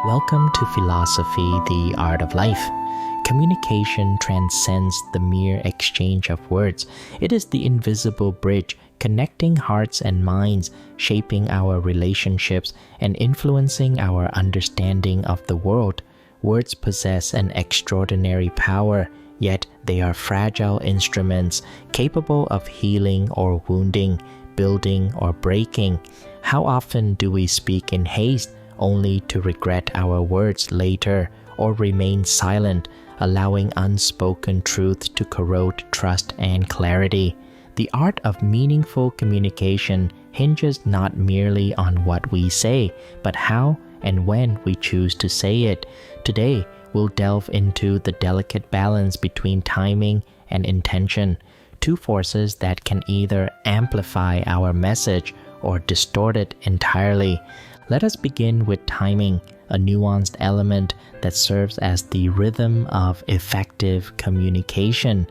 Welcome to Philosophy, the Art of Life. Communication transcends the mere exchange of words. It is the invisible bridge connecting hearts and minds, shaping our relationships, and influencing our understanding of the world. Words possess an extraordinary power, yet they are fragile instruments capable of healing or wounding, building or breaking. How often do we speak in haste, only to regret our words later, or remain silent, allowing unspoken truth to corrode trust and clarity? The art of meaningful communication hinges not merely on what we say, but how and when we choose to say it. Today, we'll delve into the delicate balance between timing and intention, two forces that can either amplify our message or distort it entirely. Let us begin with timing, a nuanced element that serves as the rhythm of effective communication.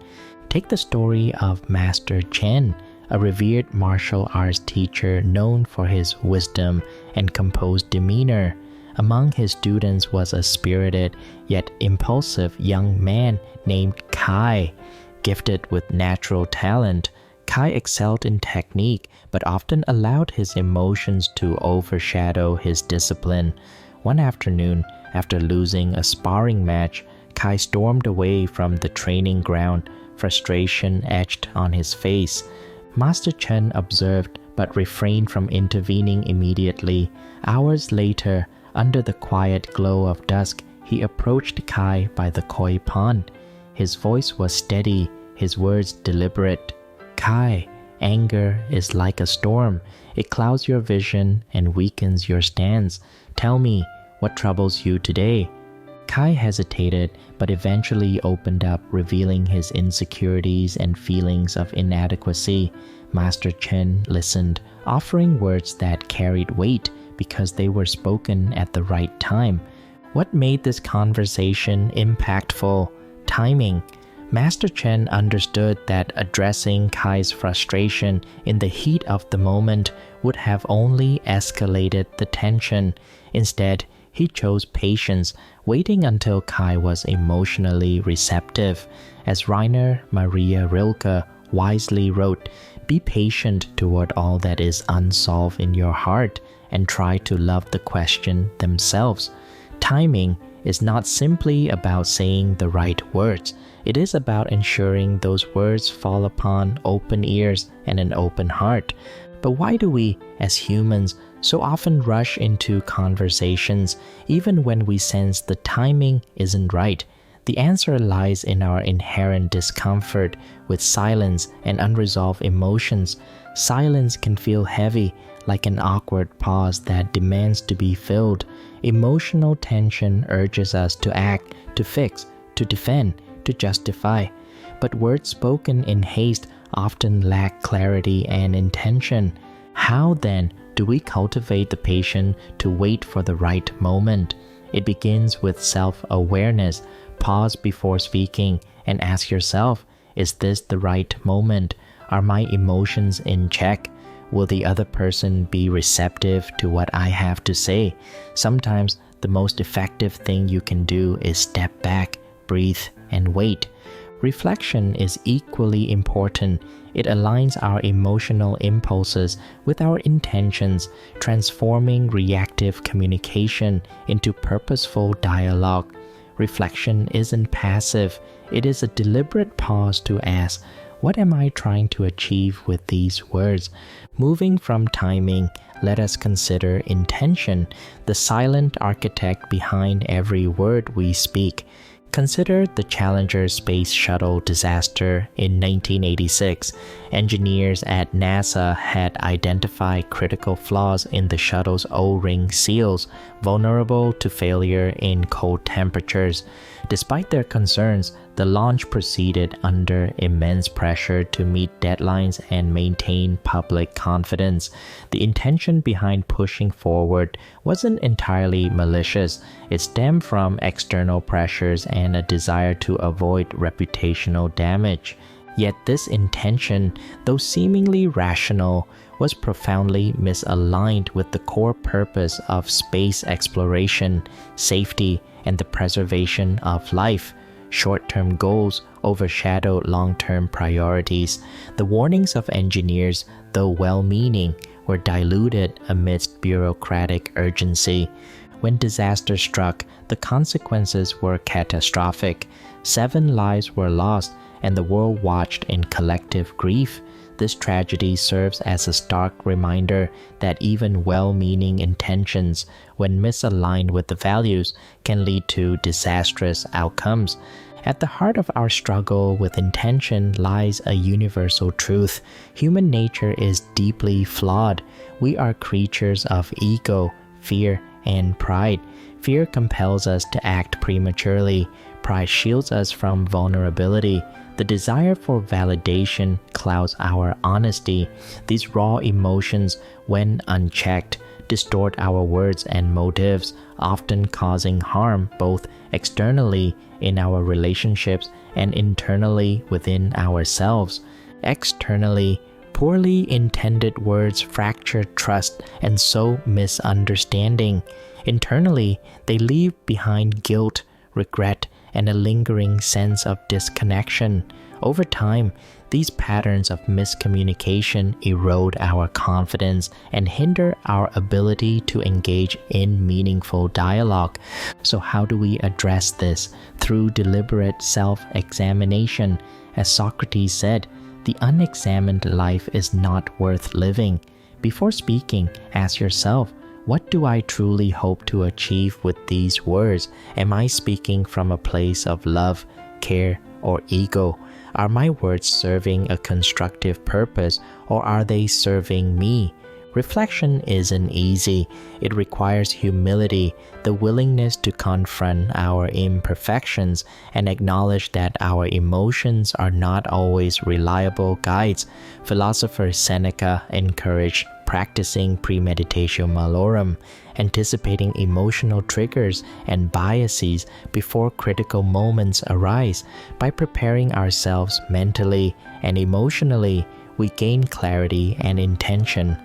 Take the story of Master Chen, a revered martial arts teacher known for his wisdom and composed demeanor. Among his students was a spirited yet impulsive young man named Kai. Gifted with natural talent, Kai excelled in technique, but often allowed his emotions to overshadow his discipline. One afternoon, after losing a sparring match, Kai stormed away from the training ground, frustration etched on his face. Master Chen observed but refrained from intervening immediately. Hours later, under the quiet glow of dusk, he approached Kai by the koi pond. His voice was steady, his words deliberate. Kai, anger is like a storm. It clouds your vision and weakens your stance. Tell me, what troubles you today? Kai hesitated, but eventually opened up, revealing his insecurities and feelings of inadequacy. Master Chen listened, offering words that carried weight because they were spoken at the right time. What made this conversation impactful? Timing. Master Chen understood that addressing Kai's frustration in the heat of the moment would have only escalated the tension. Instead, he chose patience, waiting until Kai was emotionally receptive. As Rainer Maria Rilke wisely wrote, "Be patient toward all that is unsolved in your heart, and try to love the question themselves." Timing is not simply about saying the right words. It is about ensuring those words fall upon open ears and an open heart. But why do we, as humans, so often rush into conversations even when we sense the timing isn't right? The answer lies in our inherent discomfort with silence and unresolved emotions. Silence can feel heavy, like an awkward pause that demands to be filled. Emotional tension urges us to act, to fix, to defend, to justify. But words spoken in haste often lack clarity and intention. How then do we cultivate the patience to wait for the right moment? It begins with self-awareness. Pause before speaking and ask yourself, is this the right moment? Are my emotions in check? Will the other person be receptive to what I have to say? Sometimes the most effective thing you can do is step back, breathe, and wait. Reflection is equally important. It aligns our emotional impulses with our intentions, transforming reactive communication into purposeful dialogue. Reflection isn't passive. It is a deliberate pause to ask, what am I trying to achieve with these words? Moving from timing, let us consider intention, the silent architect behind every word we speak. Consider the Challenger space shuttle disaster in 1986. Engineers at NASA had identified critical flaws in the shuttle's O-ring seals, vulnerable to failure in cold temperatures. Despite their concerns, the launch proceeded under immense pressure to meet deadlines and maintain public confidence. The intention behind pushing forward wasn't entirely malicious. It stemmed from external pressures and a desire to avoid reputational damage. Yet this intention, though seemingly rational, was profoundly misaligned with the core purpose of space exploration, safety, and the preservation of life. Short-term goals overshadowed long-term priorities. The warnings of engineers, though well-meaning, were diluted amidst bureaucratic urgency. When disaster struck, the consequences were catastrophic. 7 lives were lost, and the world watched in collective grief. This tragedy serves as a stark reminder that even well-meaning intentions, when misaligned with the values, can lead to disastrous outcomes. At the heart of our struggle with intention lies a universal truth. Human nature is deeply flawed. We are creatures of ego, fear, and pride. Fear compels us to act prematurely. Pride shields us from vulnerability. The desire for validation clouds our honesty. These raw emotions, when unchecked, distort our words and motives, often causing harm both externally in our relationships and internally within ourselves. Externally, poorly intended words fracture trust and sow misunderstanding. Internally, they leave behind guilt, regret, and a lingering sense of disconnection. Over time, these patterns of miscommunication erode our confidence and hinder our ability to engage in meaningful dialogue. So how do we address this? Through deliberate self-examination. As Socrates said, the unexamined life is not worth living. Before speaking, ask yourself, what do I truly hope to achieve with these words? Am I speaking from a place of love, care, or ego? Are my words serving a constructive purpose, or are they serving me? Reflection isn't easy. It requires humility, the willingness to confront our imperfections and acknowledge that our emotions are not always reliable guides. Philosopher Seneca encouraged practicing premeditatio malorum, anticipating emotional triggers and biases before critical moments arise. By preparing ourselves mentally and emotionally, we gain clarity and intention.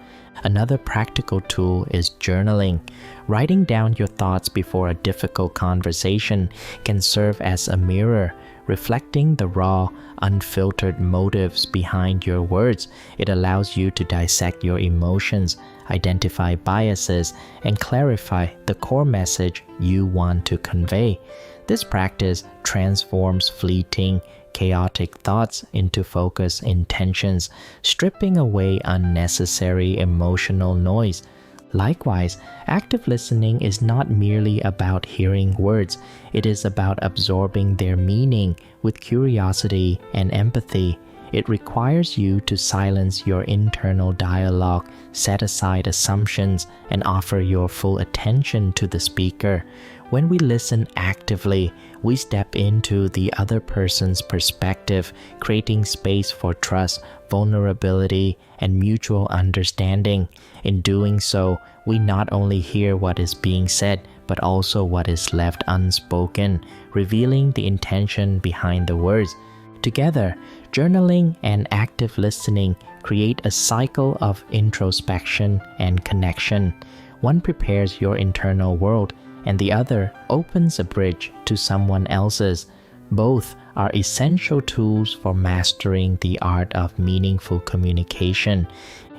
Another practical tool is journaling. Writing down your thoughts before a difficult conversation can serve as a mirror, reflecting the raw, unfiltered motives behind your words. It allows you to dissect your emotions, identify biases, and clarify the core message you want to convey. This practice transforms fleeting, chaotic thoughts into focused intentions, stripping away unnecessary emotional noise. Likewise, active listening is not merely about hearing words, it is about absorbing their meaning with curiosity and empathy. It requires you to silence your internal dialogue, set aside assumptions, and offer your full attention to the speaker. When we listen actively, we step into the other person's perspective, creating space for trust, vulnerability, and mutual understanding. In doing so, we not only hear what is being said, but also what is left unspoken, revealing the intention behind the words. Together, journaling and active listening create a cycle of introspection and connection. One prepares your internal world, and the other opens a bridge to someone else's. Both are essential tools for mastering the art of meaningful communication.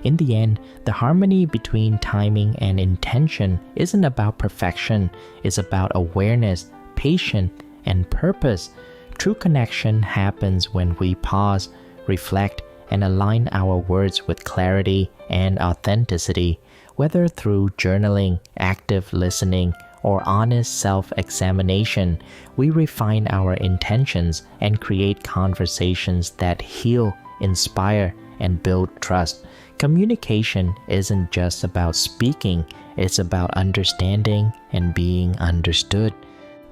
In the end, the harmony between timing and intention isn't about perfection, it's about awareness, patience, and purpose. True connection happens when we pause, reflect, and align our words with clarity and authenticity. Whether through journaling, active listening, or honest self-examination, we refine our intentions and create conversations that heal, inspire, and build trust. Communication isn't just about speaking, it's about understanding and being understood.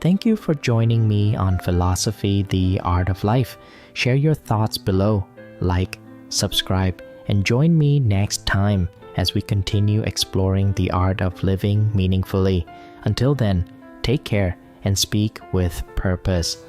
Thank you for joining me on Philosophy, the Art of Life. Share your thoughts below, like, subscribe, and join me next time as we continue exploring the art of living meaningfully. Until then, take care and speak with purpose.